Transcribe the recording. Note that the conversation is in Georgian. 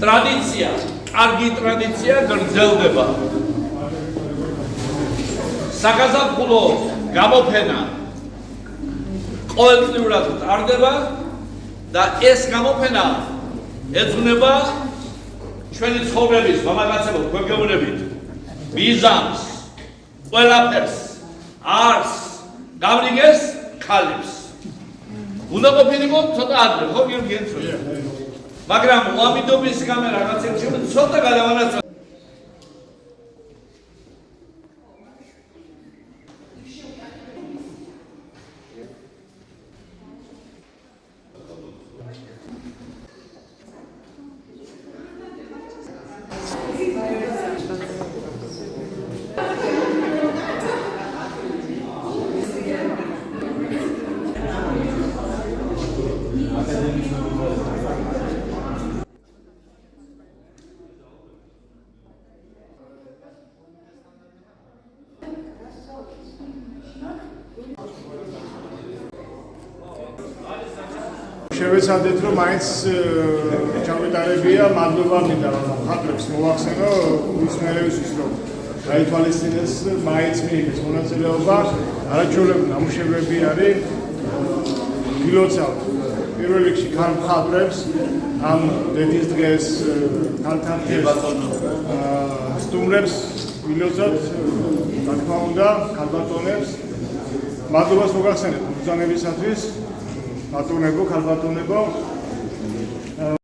ტრადიცია, კარგი ტრადიცია გრძელდება. საგაზაფხულო გამოფენა ყოველწლიურად ტარდება და ეს გამოფენა ეძღვნება ჩვენი ცხოვრების მამაკაცებო გვეგეუნებით მიზანს, ყველაფერს, არს გავრიგეს ქალებს. უნდა ყოფილიყო ცოტა ადრე, ხო გიორგი ენცოლა. მაგრამ უამიდობის გამო რაღაც ერთში ცოტა გადავანაცვალე. შევეცადეთ რომ მაინც ჩავიტარებია მადლობა მინდა რომ ხატრებს მოვახსენო უისმერებისთვის რომ გაითვალისწინეს მაინც მიიღეს მონაწილეობა არაჩვეულებრივი ნამუშევრები არის გილოცავ პირველ რიგში ქალ მხატვრებს ამ დედის დღეს ქალთან სტუმრებს გილოცავთ რა თქმა უნდა ქალბატონებს მადლობას მოგახსენებთ ბრძანებისათვის ბატონებო, ქალბატონებო